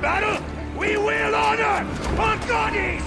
battle, we will honor our goddess!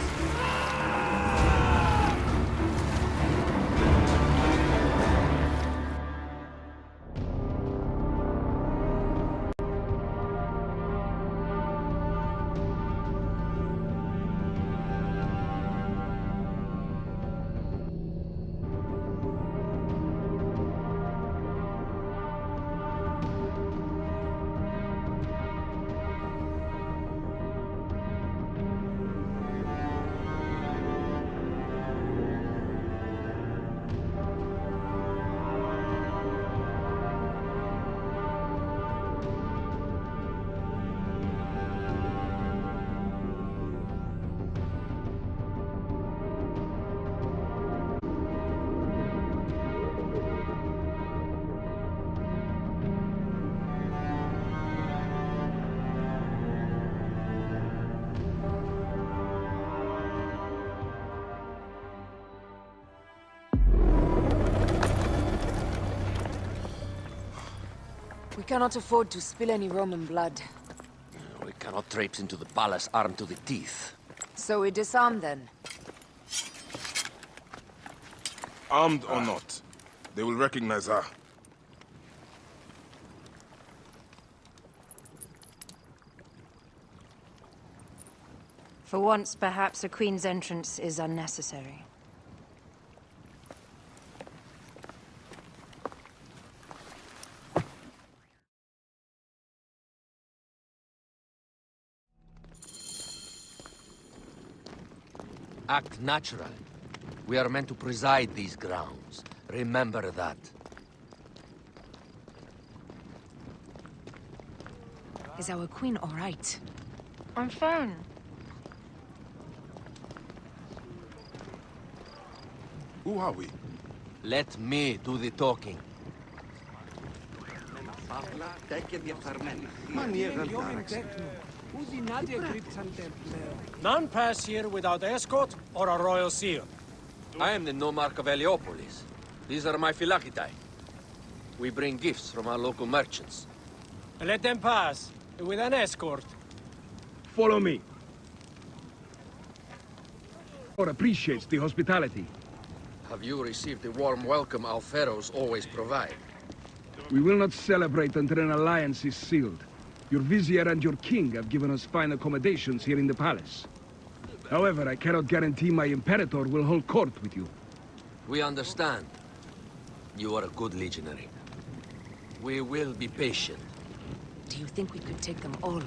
We cannot afford to spill any Roman blood. We cannot traipse into the palace armed to the teeth. So we disarm then. Armed or not, they will recognize her. For once, perhaps a queen's entrance is unnecessary. Act natural. We are meant to preside these grounds. Remember that. Is our queen all right? I'm fine. Who are we? Let me do the talking. None pass here without escort or a royal seal. I am the Nomarch of Heliopolis. These are my Phylakitae. We bring gifts from our local merchants. Let them pass, with an escort. Follow me. Or appreciates the hospitality. Have you received the warm welcome our pharaohs always provide? We will not celebrate until an alliance is sealed. Your vizier and your king have given us fine accommodations here in the palace. However, I cannot guarantee my Imperator will hold court with you. We understand. You are a good legionary. We will be patient. Do you think we could take them all?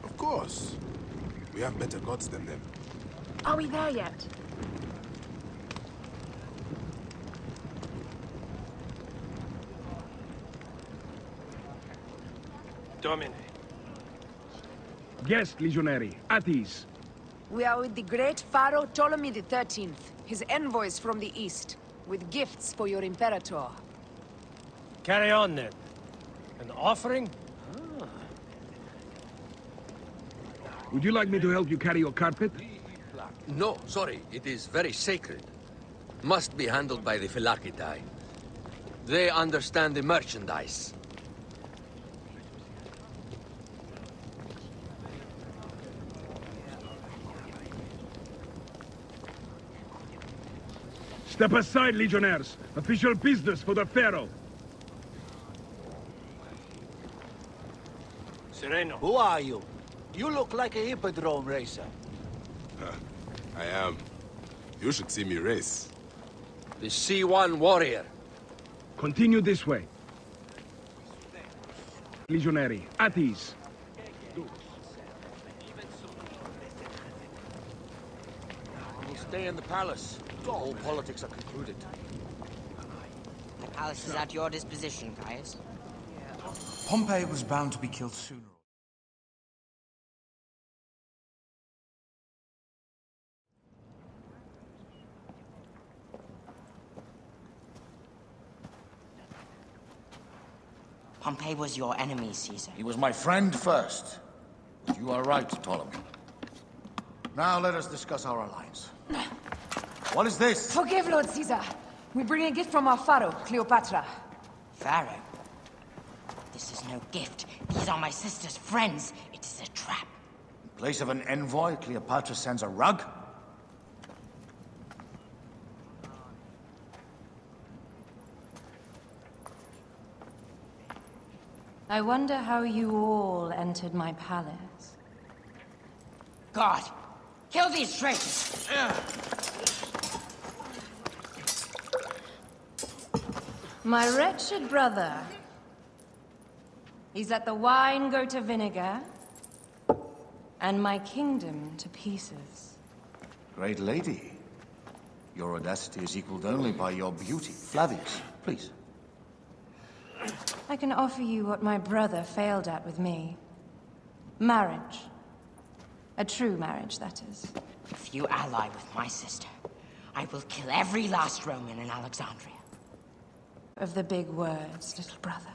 Of course. We have better gods than them. Are we there yet? Domine. Guest legionary, at ease. We are with the great Pharaoh Ptolemy XIII, his envoys from the east, with gifts for your Imperator. Carry on then. An offering? Would you like me to help you carry your carpet? No, sorry. It is very sacred. Must be handled by the Phylakitae. They understand the merchandise. Step aside, legionnaires. Official business for the Pharaoh. Sereno. Who are you? You look like a hippodrome racer. I am. You should see me race. The C1 warrior. Continue this way. Legionary, at ease. We'll stay in the palace. All politics are concluded. The palace is at your disposition, Caius. Pompey was bound to be killed sooner. Pompey was your enemy, Caesar. He was my friend first. But you are right, Ptolemy. Now let us discuss our alliance. What is this? Forgive, Lord Caesar. We bring a gift from our Pharaoh, Cleopatra. Pharaoh? This is no gift. These are my sister's friends. It is a trap. place of an envoy, Cleopatra sends a rug? I wonder how you all entered my palace. God, kill these traitors! My wretched brother. He's let the wine go to vinegar, and my kingdom to pieces. Great lady. Your audacity is equaled only by your beauty. Flavius, please. I can offer you what my brother failed at with me. Marriage. A true marriage, that is. If you ally with my sister, I will kill every last Roman in Alexandria. Of the big words, little brother.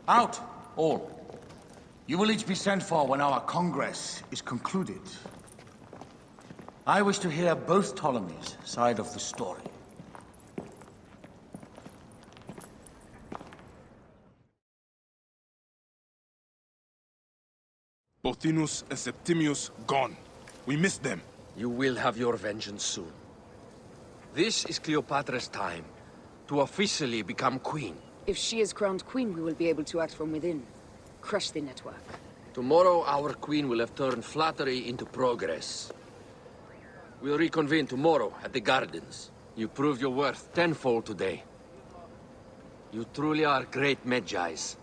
Out, all. You will each be sent for when our Congress is concluded. I wish to hear both Ptolemies' side of the story. Pothinus and Septimius gone. We missed them. You will have your vengeance soon. This is Cleopatra's time to officially become queen. If she is crowned queen, we will be able to act from within. Crush the network. Tomorrow, our queen will have turned flattery into progress. We'll reconvene tomorrow at the gardens. You proved your worth tenfold today. You truly are great Medjais.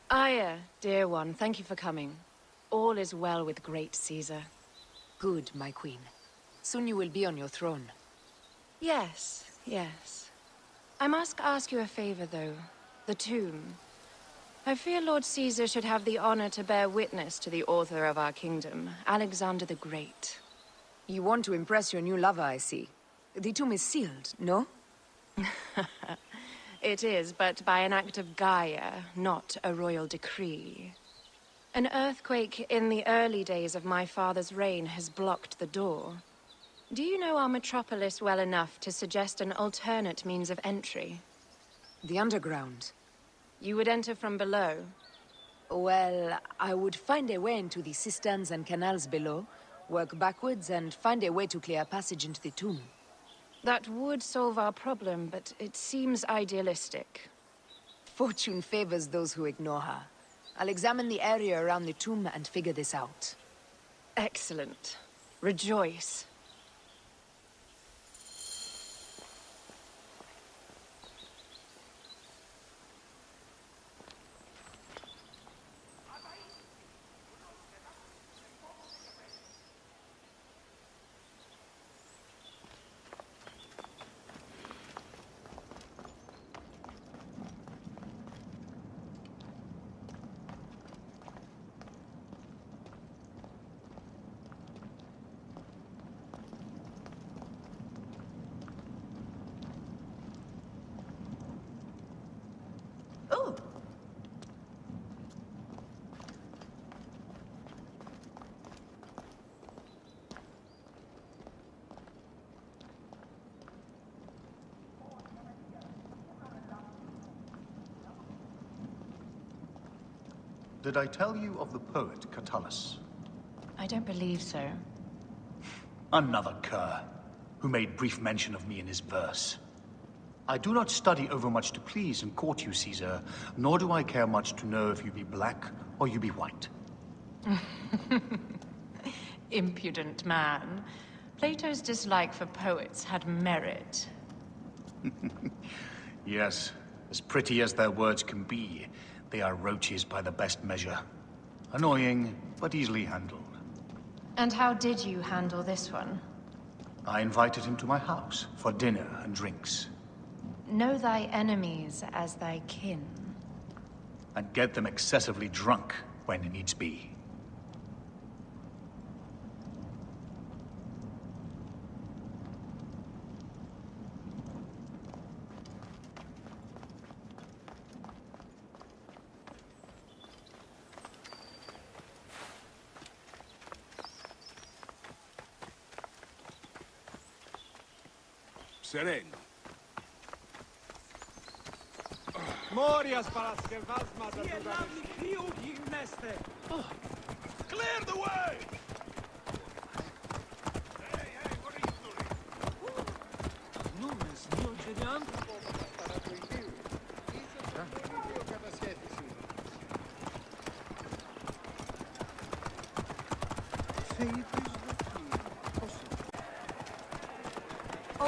Aya, dear one, thank you for coming. All is well with great Caesar. Good, my queen. Soon you will be on your throne. Yes, yes. I must ask you a favor, though. The tomb. I fear Lord Caesar should have the honor to bear witness to the author of our kingdom, Alexander the Great. You want to impress your new lover, I see. The tomb is sealed, no? It is, but by an act of Gaia, not a royal decree. An earthquake in the early days of my father's reign has blocked the door. Do you know our metropolis well enough to suggest an alternate means of entry? The underground. You would enter from below? Well, I would find a way into the cisterns and canals below, work backwards, and find a way to clear a passage into the tomb. That would solve our problem, but it seems idealistic. Fortune favors those who ignore her. I'll examine the area around the tomb and figure this out. Excellent. Rejoice. Did I tell you of the poet Catullus? I don't believe so. Another cur, who made brief mention of me in his verse. I do not study overmuch to please and court you, Caesar, nor do I care much to know if you be black or you be white. Impudent man. Plato's dislike for poets had merit. Yes, as pretty as their words can be, they are roaches by the best measure. Annoying, but easily handled. And how did you handle this one? I invited him to my house for dinner and drinks. Know thy enemies as thy kin. And get them excessively drunk when needs be. Sereno. Morias paraskevazmata gimneste. Clear the way! Numes, mio genian.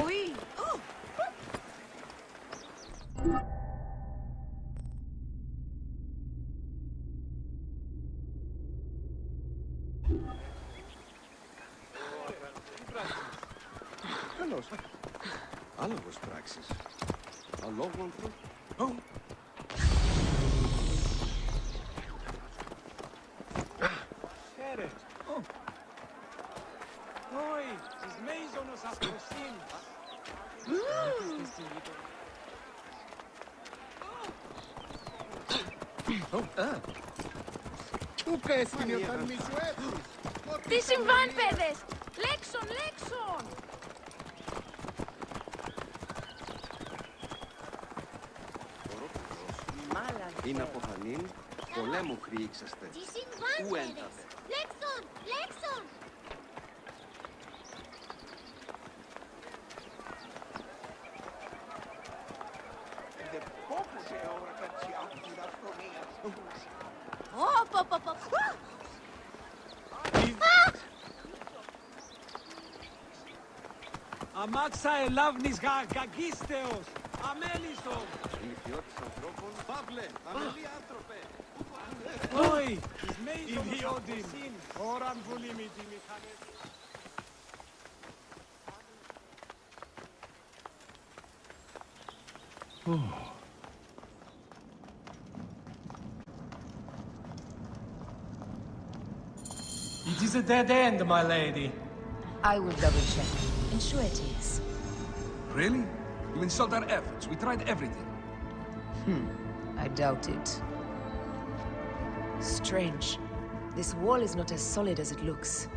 Oui. Oh. Καλώς. Άλογος πράξης. Αλόγονθρο. Oh. Here. Oh. Oi, is meizonos asprosinis. Πού πέφτει όταν μη σου έρθεις. Τι συμβάν, παιδες! Λέξον, λέξον! Είναι από Χανίν, πολέμου χρήξαστε. Τι συμβάν, Ου παιδες! έντατε. Λέξον, λέξον! Αμάξα ελάβνης γαγκίστεως. Αμέλιστο. Ηλικιώτης ανθρώπων, Παύλε, αμελή άνθρωπε. Oi, is meizonos asprosinis. Ώραν βουλή με τη μηχανές. It is a dead end, my lady. I will double check. Ensure it is. Really? You insult our efforts. We tried everything. I doubt it. Strange. This wall is not as solid as it looks.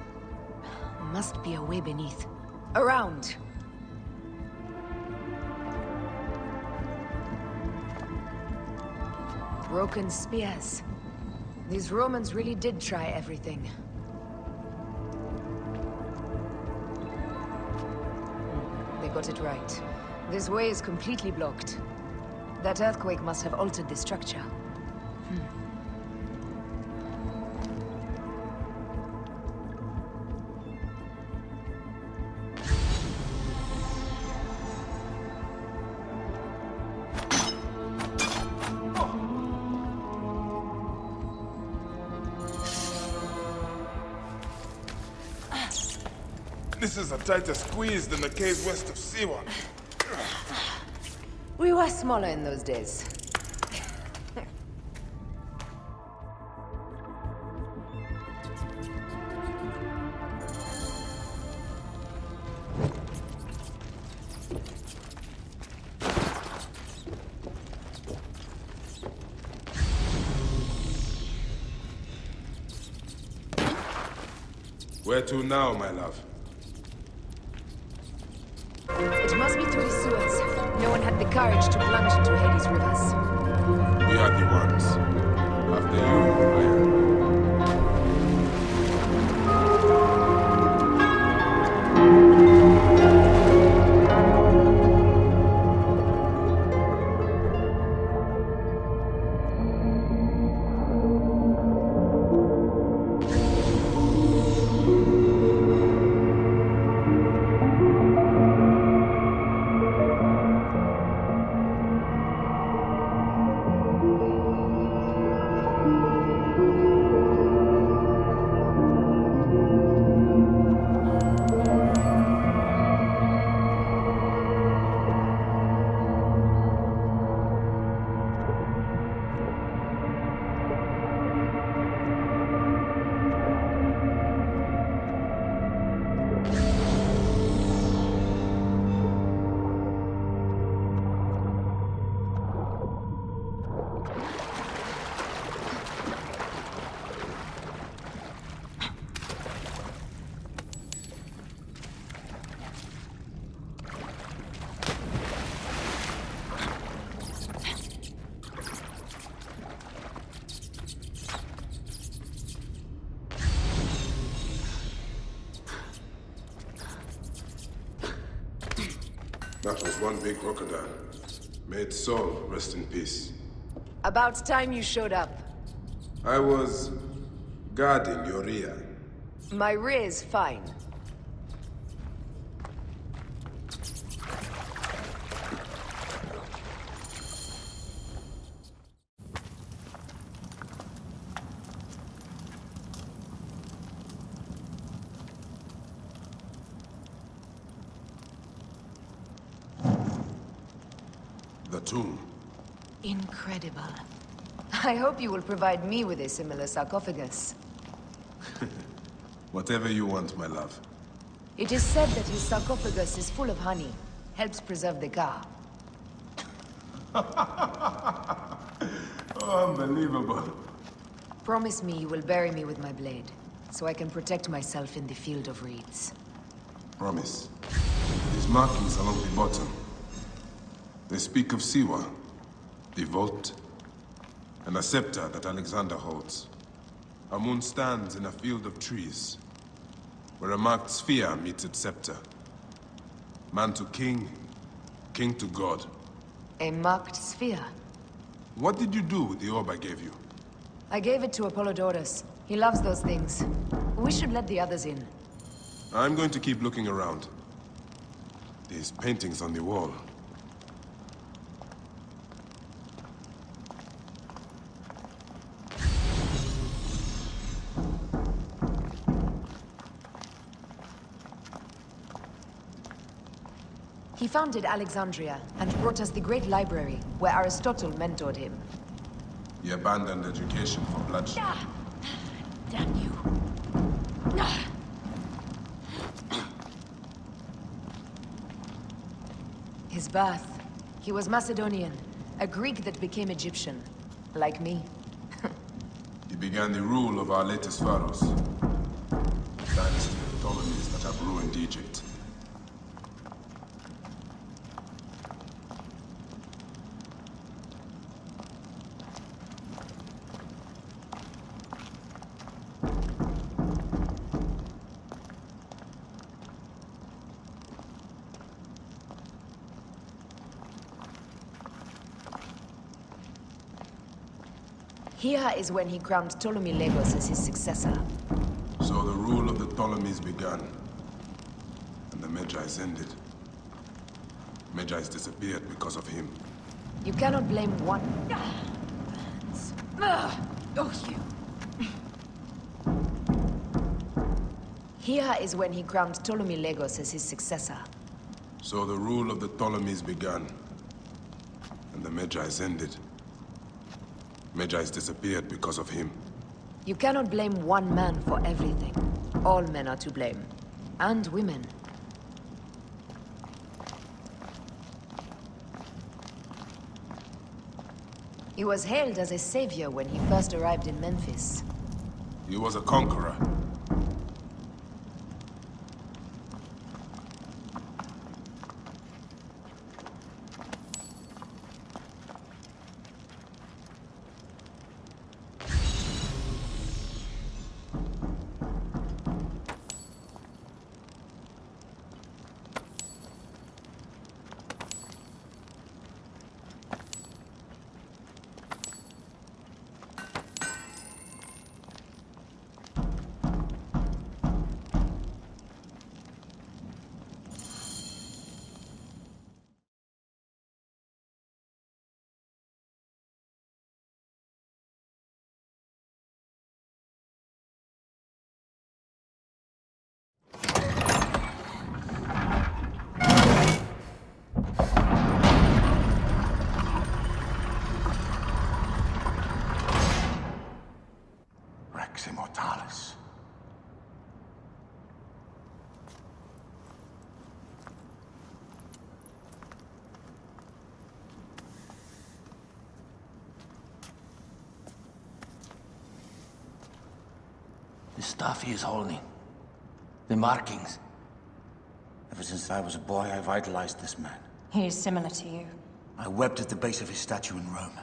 Must be a way beneath. Around! Broken spears. These Romans really did try everything. They got it right. This way is completely blocked. That earthquake must have altered the structure. This is a tighter squeeze than the caves west of Siwan. We were smaller in those days. Where to now, my love? It must be through the sewers. No one had the courage to plunge into Hades' rivers. We are the ones. After you, I am. That was one big crocodile. May its soul rest in peace. About time you showed up. I was guarding your rear. My rear's fine. The tomb. Incredible. I hope you will provide me with a similar sarcophagus. Whatever you want, my love. It is said that his sarcophagus is full of honey. Helps preserve the Ka. Unbelievable. Promise me you will bury me with my blade, so I can protect myself in the field of reeds. Promise. These markings along the bottom. They speak of Siwa, the vault, and a scepter that Alexander holds. A moon stands in a field of trees, where a marked sphere meets its scepter. Man to king, king to god. A marked sphere? What did you do with the orb I gave you? I gave it to Apollodorus. He loves those things. We should let the others in. I'm going to keep looking around. These paintings on the wall. He founded Alexandria and brought us the great library, where Aristotle mentored him. He abandoned education for bloodshed. Damn you. His birth. He was Macedonian, a Greek that became Egyptian. Like me. He began the rule of our latest pharaohs. The dynasty of Ptolemies that have ruined Egypt. Here is when he crowned Ptolemy Legos as his successor. So the rule of the Ptolemies began, and the Magi's ended. Magi's disappeared because of him. You cannot blame one... Oh, you... Here is when he crowned Ptolemy Legos as his successor. So the rule of the Ptolemies began, and the Magi's ended. Magi's disappeared because of him. You cannot blame one man for everything. All men are to blame. And women. He was hailed as a savior when he first arrived in Memphis. He was a conqueror. Rex Immortalis. The stuff he is holding. The markings. Ever since I was a boy, I've idolized this man. He is similar to you. I wept at the base of his statue in Rome.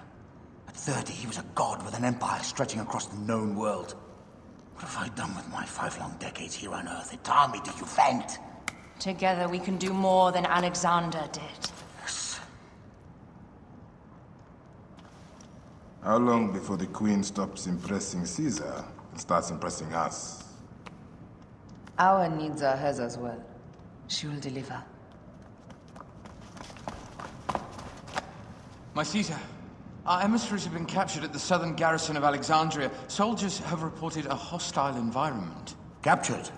At 30, he was a god with an empire stretching across the known world. What have I done with my 5 long decades here on Earth? Tell me, do you vent? Together we can do more than Alexander did. How long before the Queen stops impressing Caesar and starts impressing us? Our needs are hers as well. She will deliver. My Caesar, our emissaries have been captured at the southern garrison of Alexandria. Soldiers have reported a hostile environment. Captured?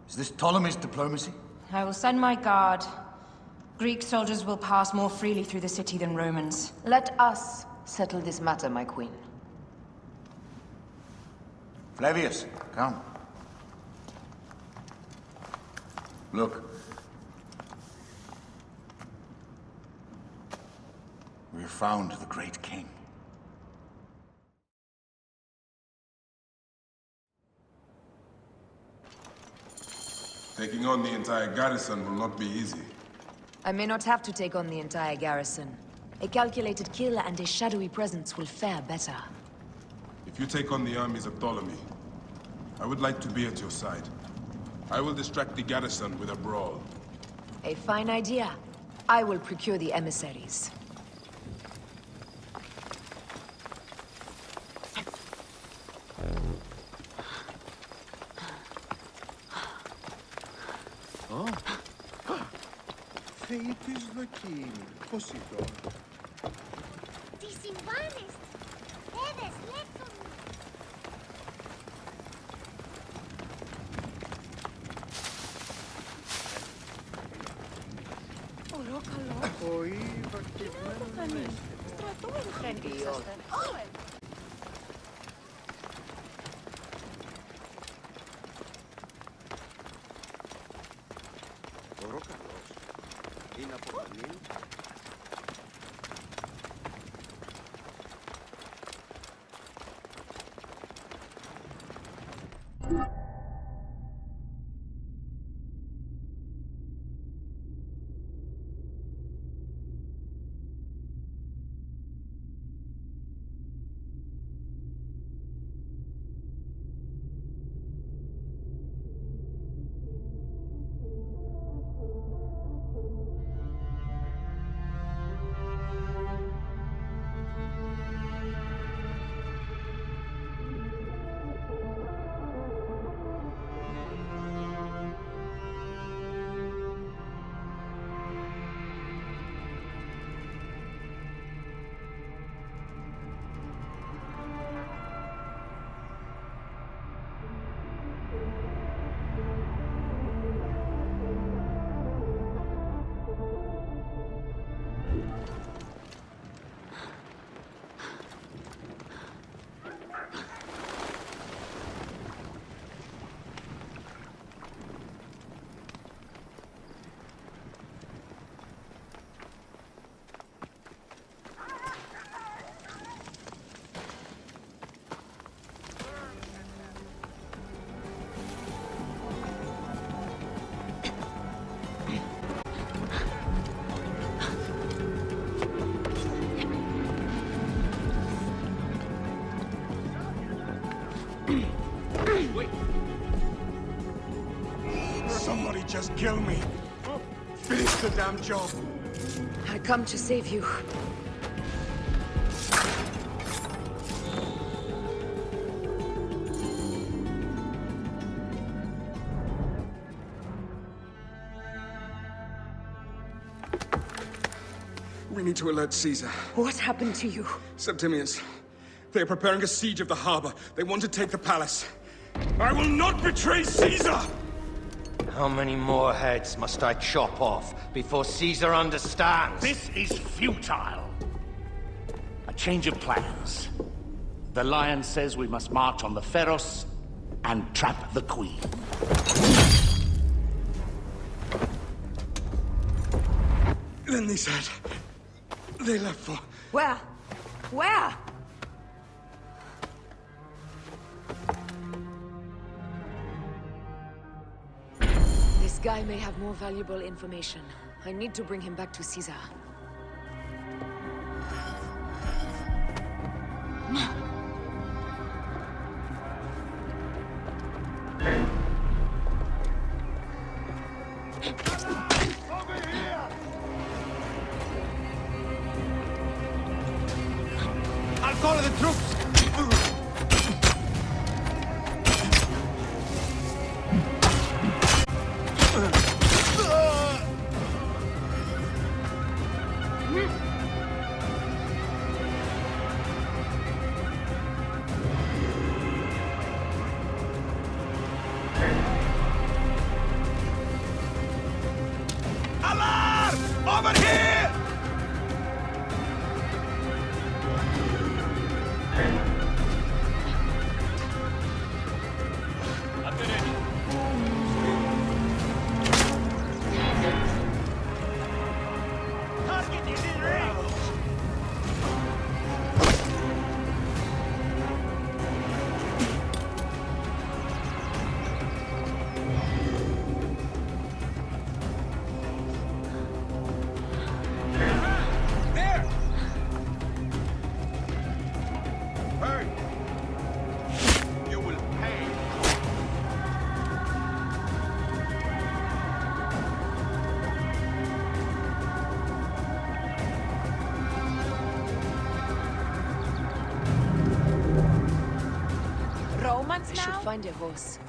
Is this Ptolemy's diplomacy? I will send my guard. Greek soldiers will pass more freely through the city than Romans. Let us settle this matter, my queen. Flavius, come. Look. We have found the great king. Taking on the entire garrison will not be easy. I may not have to take on the entire garrison. A calculated kill and a shadowy presence will fare better. If you take on the armies of Ptolemy, I would like to be at your side. I will distract the garrison with a brawl. A fine idea. I will procure the emissaries. Θεήτης δοκίμη. Πώς ήτο. Τι συμβάνεστε. Έδες, λέξον μου. Ωραίο καλό. Όχι, βαρκευμένο. Στρατό εγχένικασαστε. Ωραίο καλός. Είναι από πανί. Somebody just kill me. Finish the damn job. I come to save you. We need to alert Caesar. What happened to you? Septimius. They are preparing a siege of the harbor. They want to take the palace. I will not betray Caesar! How many more heads must I chop off before Caesar understands? This is futile. A change of plans. The Lion says we must march on the Pharos and trap the Queen. Then they said... they left for... Where? Where? This guy may have more valuable information. I need to bring him back to Caesar. all of the troops! Alarm! Over here! Target is in range! There! Hey! You will pay! Romans now? I should find a horse.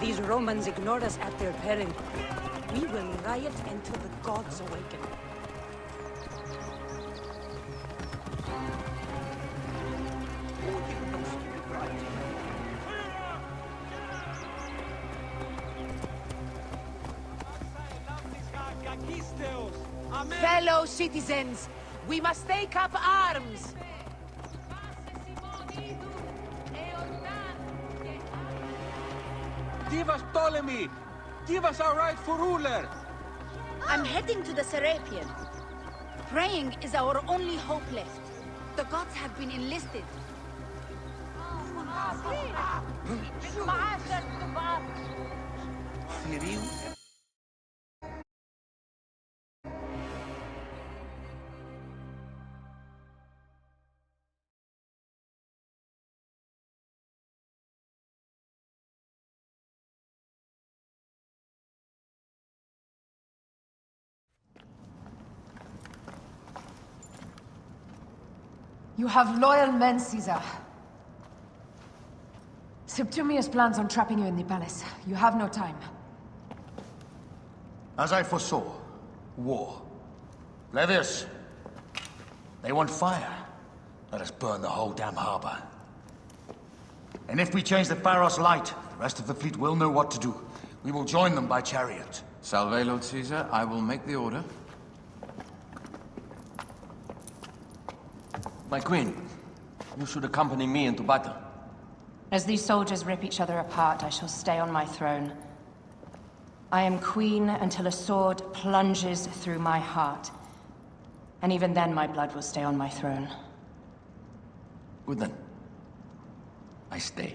These Romans ignored us at their peril. We will riot until the gods awaken. Fellow citizens, we must take up arms. Give us Ptolemy! Give us our rightful ruler! I'm heading to the Serapion. Praying is our only hope left. The gods have been enlisted. You have loyal men, Caesar. Septimius plans on trapping you in the palace. You have no time. As I foresaw, war. Levius, they want fire. Let us burn the whole damn harbor. And if we change the Pharos light, the rest of the fleet will know what to do. We will join them by chariot. Salve, Lord Caesar. I will make the order. My queen, you should accompany me into battle. As these soldiers rip each other apart, I shall stay on my throne. I am queen until a sword plunges through my heart. And even then, my blood will stay on my throne. Good then. I stay.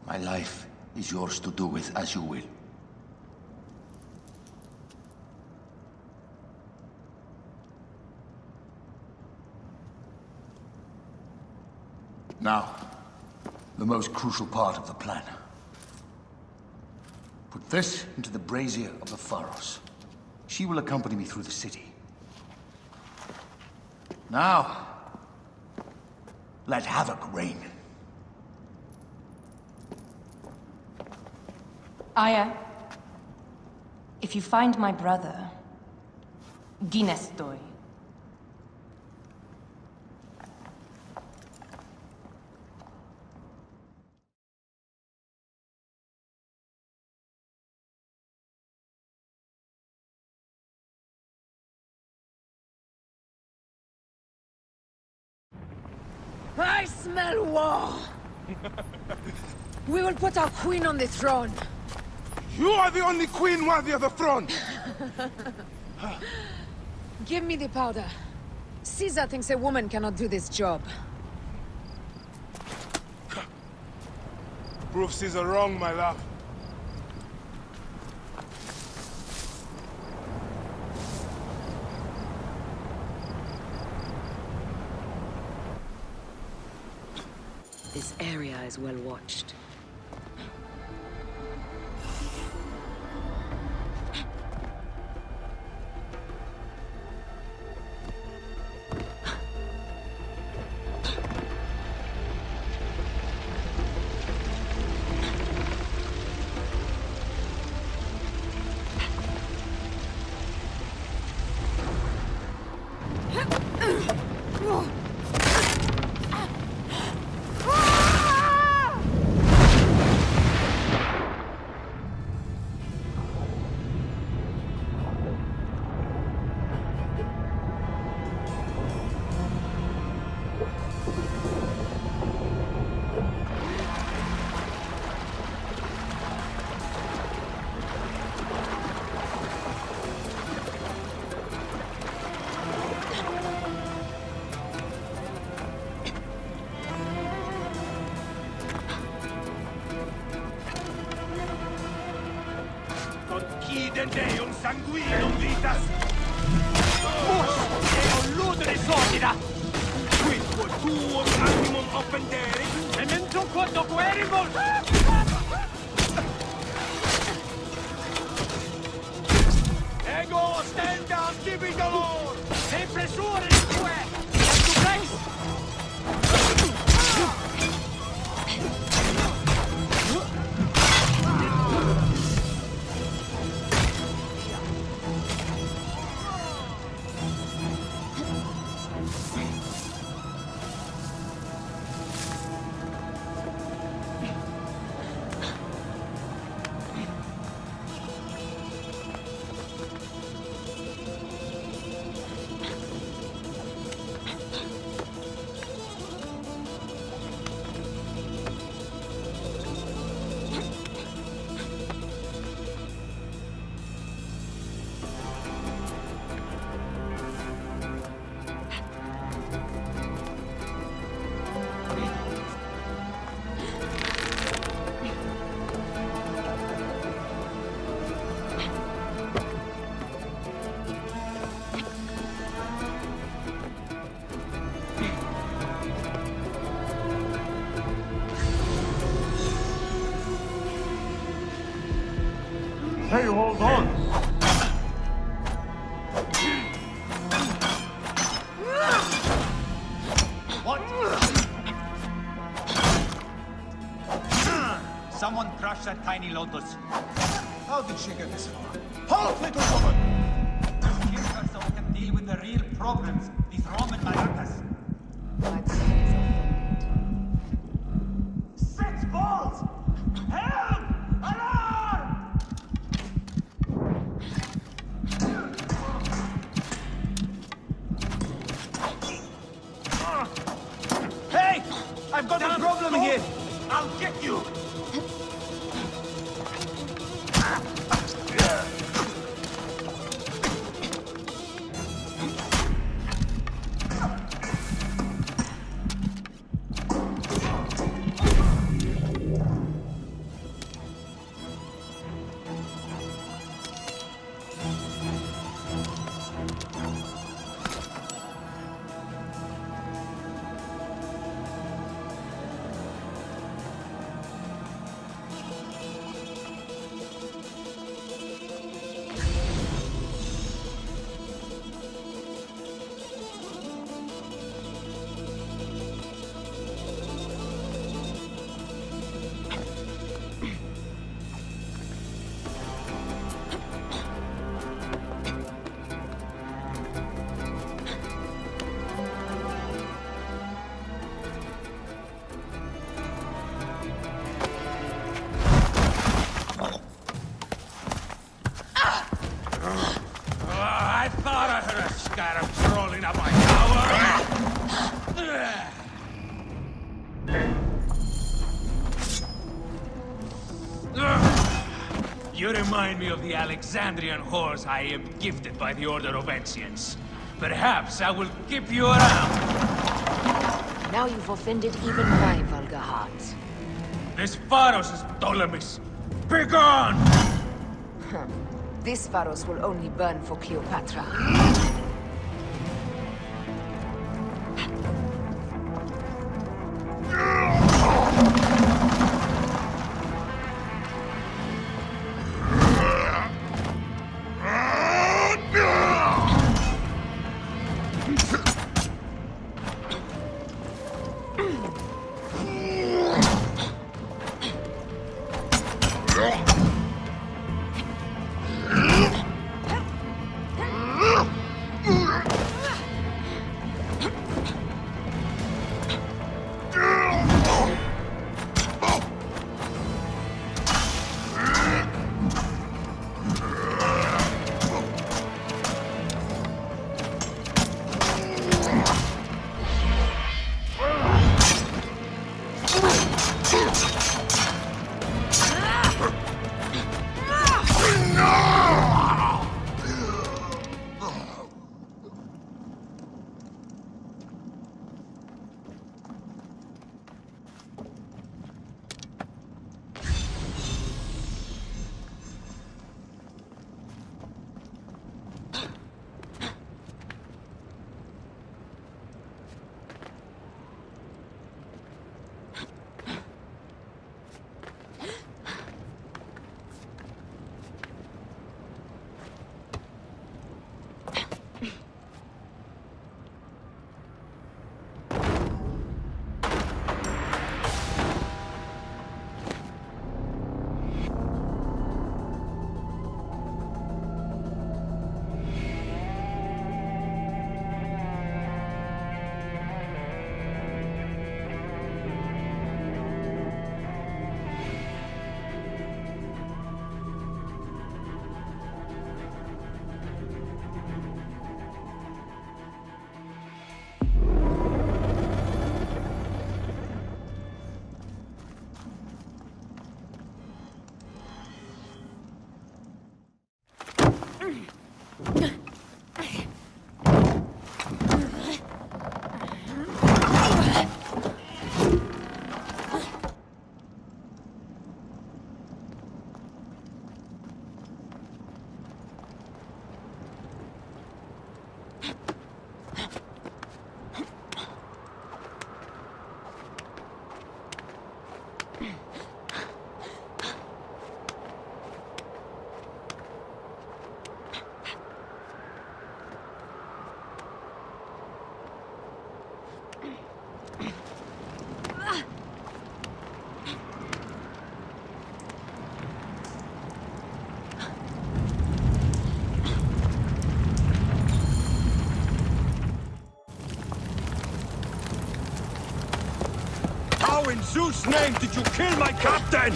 My life is yours to do with as you will. Now, the most crucial part of the plan. Put this into the brazier of the Pharos. She will accompany me through the city. Now, let havoc reign. Aya, if you find my brother, Ginestoi. I smell war! We will put our queen on the throne. You are the only queen worthy of the throne! Give me the powder. Caesar thinks a woman cannot do this job. Prove Caesar wrong, my love. This area is well watched. Deum sanguinum vitas! Mus eo ludere sordida! Quid quod tuum animum offendere, memento quod doqueribus! Ego ostendam tibi dolor! Ne pressuris tue! And to grace! Hey, hold on! What? Someone crushed that tiny lotus. How did she get this far? Halt, little woman! Kill her so we can deal with the real problems. These Roman maracas. Six balls! Help! Alarm! Hey! I've got a problem here! I'll get you! You remind me of the Alexandrian whores I am gifted by the Order of Ancients. Perhaps I will keep you around. Now you've offended even my vulgar heart. This Pharos is Ptolemy's. Begone! This Pharos will only burn for Cleopatra. How in Zeus' name did you kill my captain?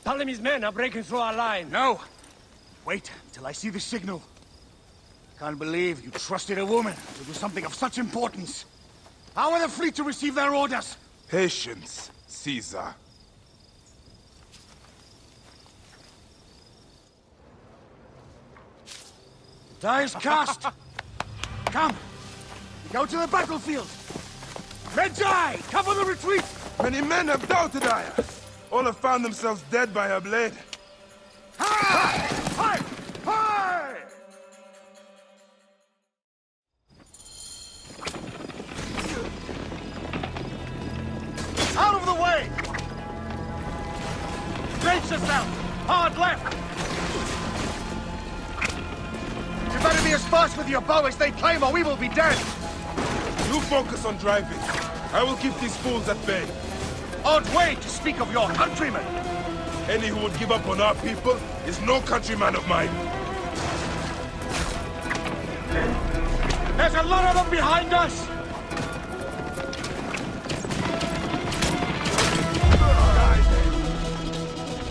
Ptolemy's men are breaking through our line. No! Wait till I see the signal. Can't believe you trusted a woman to do something of such importance. How are the fleet to receive their orders? Patience, Caesar. Die is cast! Come! Go to the battlefield! Medjay! Cover the retreat! Many men have doubted Aya. All have found themselves dead by her blade. Hi! Hi! Hi! Out of the way! Brace yourself! Hard left! You better be as fast with your bow as they claim or we will be dead! You focus on driving. I will keep these fools at bay. Odd way to speak of your countrymen! Any who would give up on our people is no countryman of mine. There's a lot of them behind us!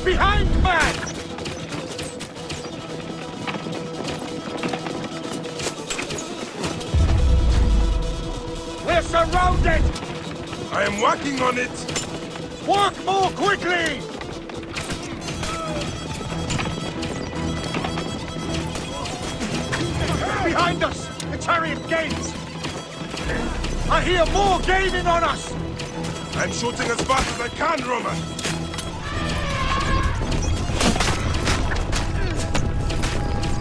Behind, man! We're surrounded! I am working on it! Work more quickly! Behind us! The chariot gains! I hear more gaining on us! I'm shooting as fast as I can, Roman!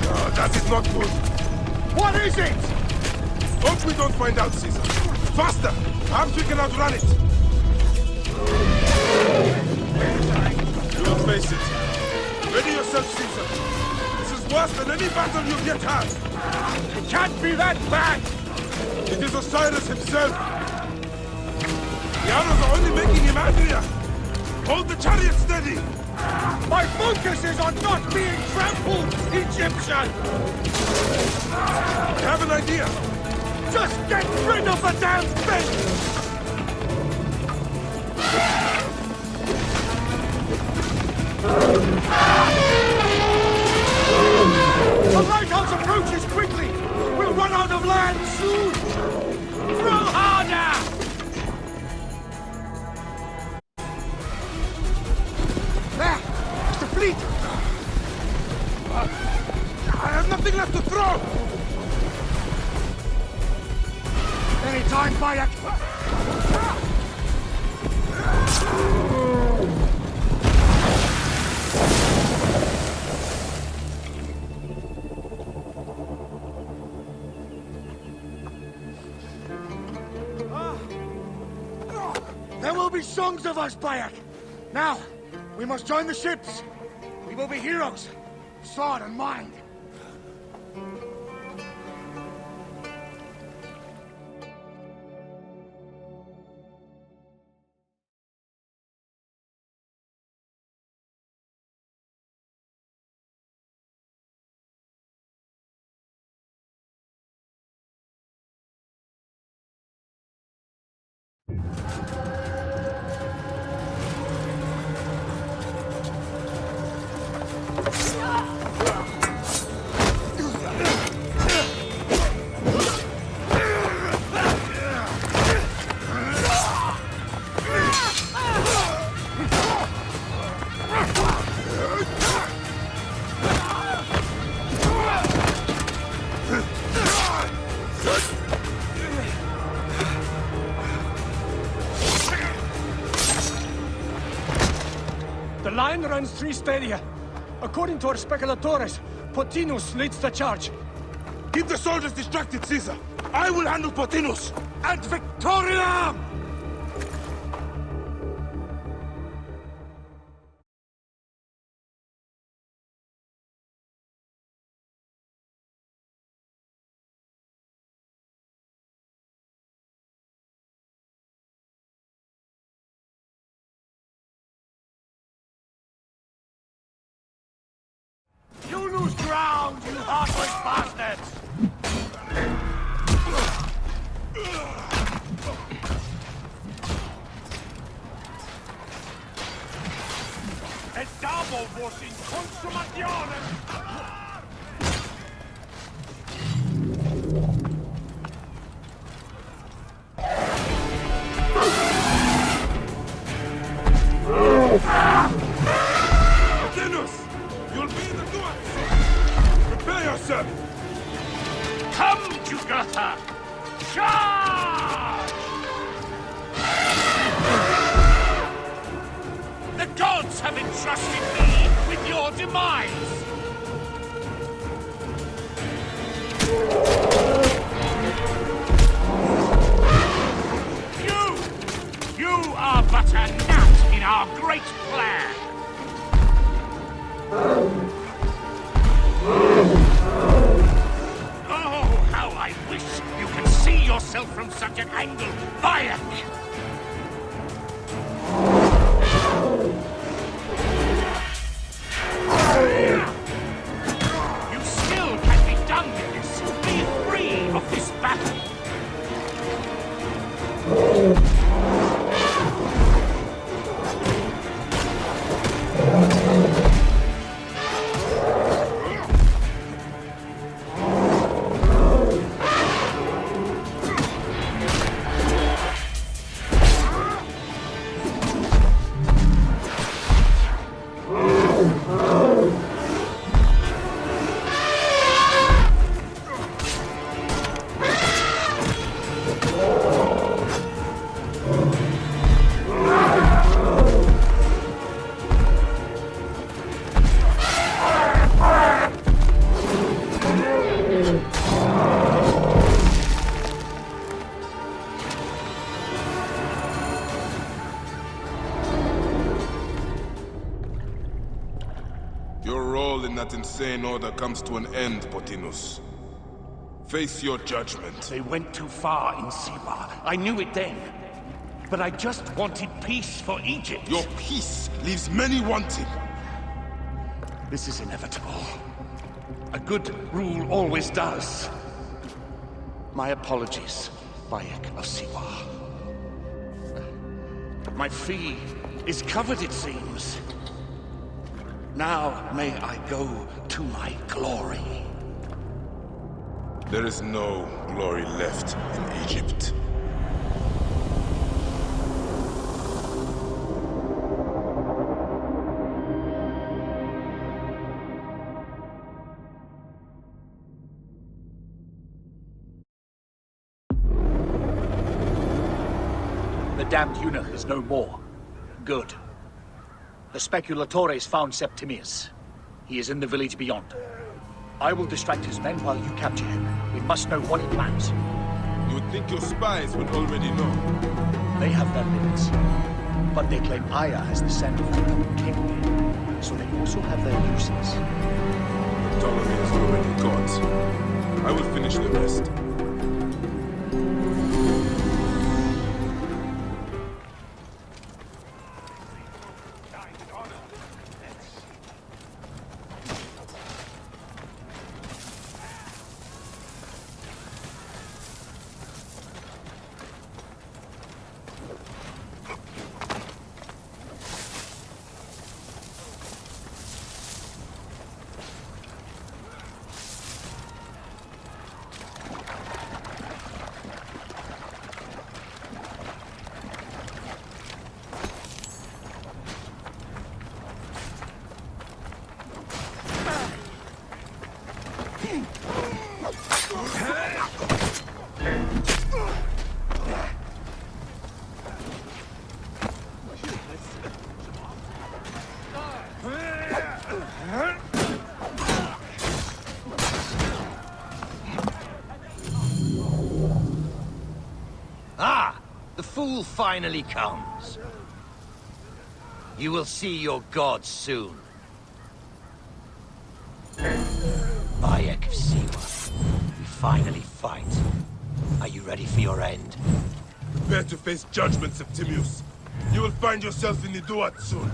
Oh, that is not good. What is it? Hope we don't find out, Caesar. Faster! Perhaps we can outrun it! You'll face it. Ready yourself, Caesar. This is worse than any battle you've yet had. It can't be that bad! It is Osiris himself. The arrows are only making him angrier. Hold the chariot steady. My focus is on not being trampled, Egyptian! I have an idea. Just get rid of the damn thing! The lighthouse approaches quickly! We'll run out of land soon! Throw harder! There! It's the fleet! I have nothing left to throw! Any time, Bayek! There will be songs of us, Bayek! Now, we must join the ships! We will be heroes! Sword and mind! The line runs 3 stadia. According to our speculatores, Pothinus leads the charge. Keep the soldiers distracted, Caesar. I will handle Pothinus. And Victoria! You lose ground, you heartless bastards! Estavo vos in consumationem! Pothinus! You'll be the doers! Prepare yourself! Come, Jugurtha! Charge! The gods have entrusted me with your demise! You are but a gnat in our great plan! Oh, how I wish you could see yourself from such an angle, Bayek! You still can be done with this. Be free of this battle. Your role in that insane order comes to an end, Pothinus. Face your judgment. They went too far in Siwa. I knew it then. But I just wanted peace for Egypt. Your peace leaves many wanting. This is inevitable. A good rule always does. My apologies, Bayek of Siwa. My fee is covered, it seems. Now may I go to my glory. There is no glory left in Egypt. The damned eunuch is no more. Good. The Speculatores found Septimius. He is in the village beyond. I will distract his men while you capture him. We must know what he plans. You would think your spies would already know. They have their limits. But they claim Aya has the scent of the coming king. So they also have their uses. Ptolemy is already got. I will finish the rest. Ah! The fool finally comes. You will see your gods soon. Bayek of Siwa. We finally fight. Are you ready for your end? Prepare to face judgment, Septimius. You will find yourself in the Duat soon.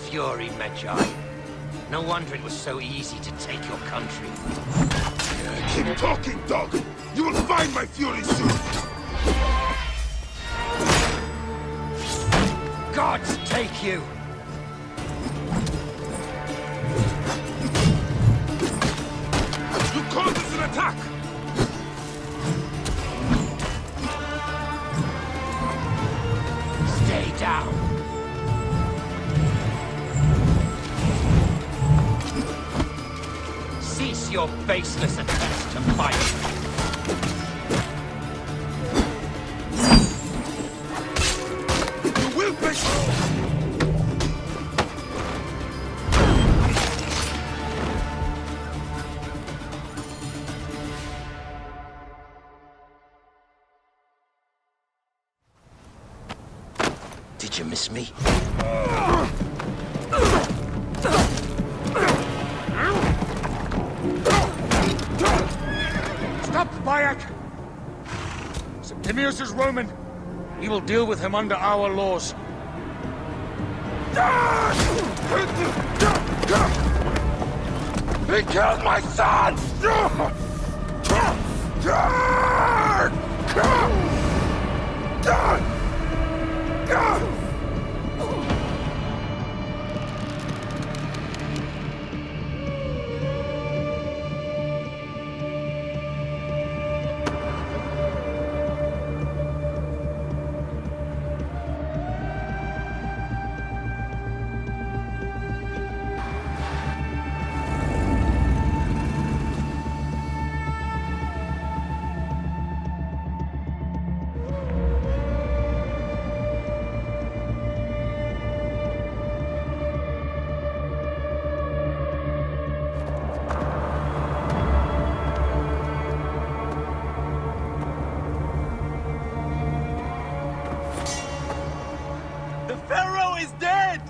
Fury, Medjay. No wonder it was so easy to take your country. Keep talking, dog! You will find my fury soon! Gods take you! You called this an attack! cease your baseless attempts to fight. You will pay! Did you miss me? Stop, Bayek! Septimius is Roman. We will deal with him under our laws. He killed my son! The Pharaoh is dead!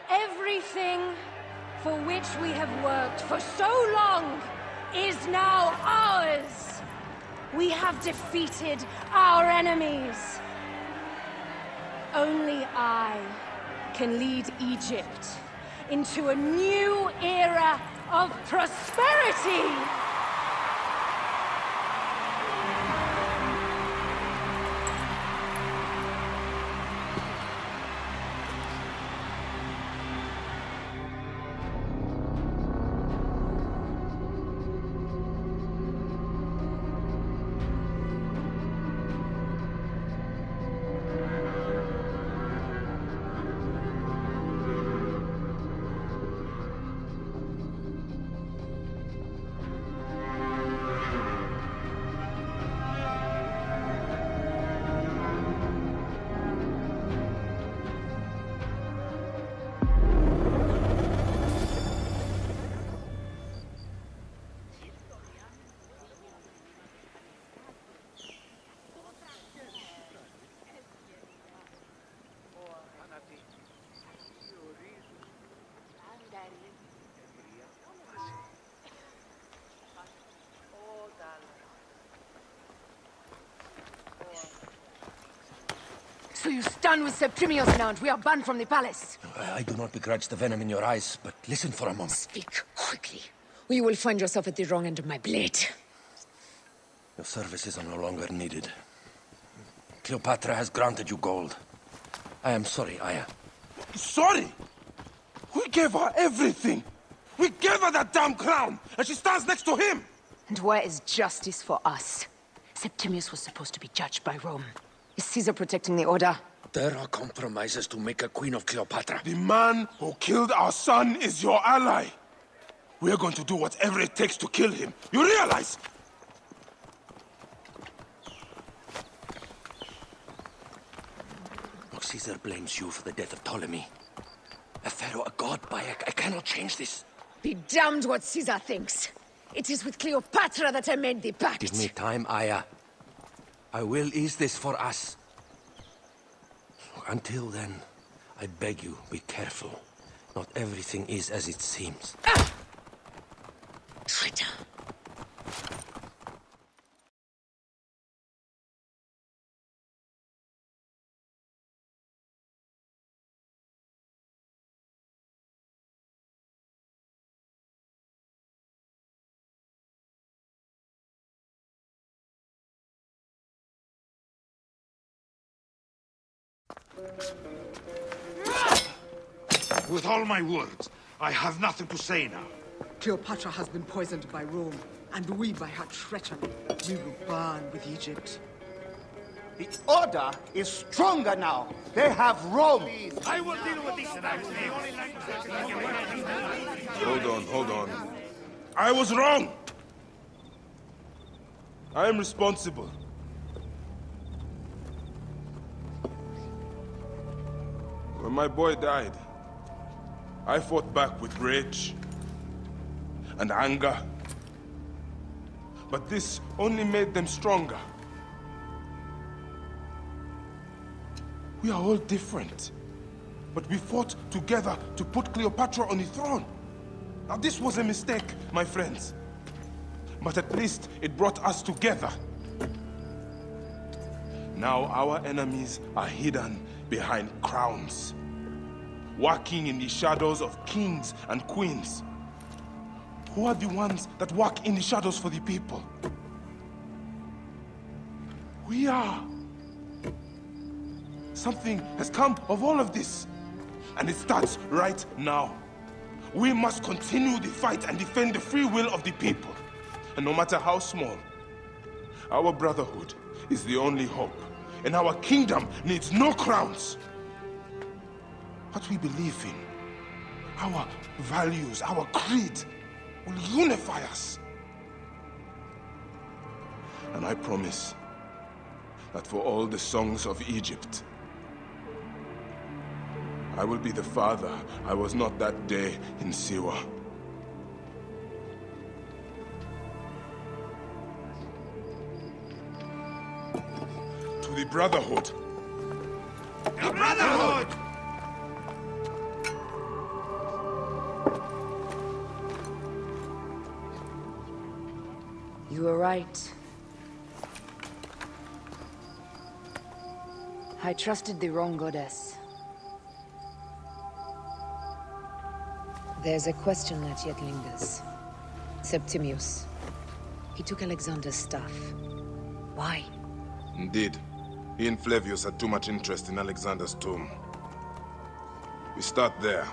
Everything for which we have worked for so long is now ours. We have defeated our enemies. Only I can lead Egypt into a new era of prosperity. So you stand with Septimius now, and we are banned from the palace. I do not begrudge the venom in your eyes, but listen for a moment. Speak quickly, or you will find yourself at the wrong end of my blade. Your services are no longer needed. Cleopatra has granted you gold. I am sorry, Aya. Sorry? We gave her everything. We gave her that damn crown, and she stands next to him. And where is justice for us? Septimius was supposed to be judged by Rome. Is Caesar protecting the order? There are compromises to make a queen of Cleopatra. The man who killed our son is your ally. We're going to do whatever it takes to kill him. You realize? Caesar blames you for the death of Ptolemy. A pharaoh, a god, Bayek. I cannot change this. Be damned what Caesar thinks. It is with Cleopatra that I made the pact. Give me time, Aya. I will ease this for us. Until then, I beg you, be careful. Not everything is as it seems. Ah! Traitor. With all my words, I have nothing to say now. Cleopatra has been poisoned by Rome, and we by her treachery. We will burn with Egypt. The Order is stronger now. They have Rome. I will deal with this. Hold on. I was wrong. I am responsible. When my boy died, I fought back with rage and anger. But this only made them stronger. We are all different. But we fought together to put Cleopatra on the throne. Now this was a mistake, my friends. But at least it brought us together. Now our enemies are hidden behind crowns, working in the shadows of kings and queens. Who are the ones that work in the shadows for the people? We are. Something has come of all of this, and it starts right now. We must continue the fight and defend the free will of the people. And no matter how small, our brotherhood is the only hope. And our kingdom needs no crowns. What we believe in, our values, our creed, will unify us. And I promise that for all the songs of Egypt, I will be the father I was not that day in Siwa. To the Brotherhood. The Brotherhood! You were right. I trusted the wrong goddess. There's a question that yet lingers. Septimius. He took Alexander's stuff. Why? Indeed. He and Flavius had too much interest in Alexander's tomb. We start there.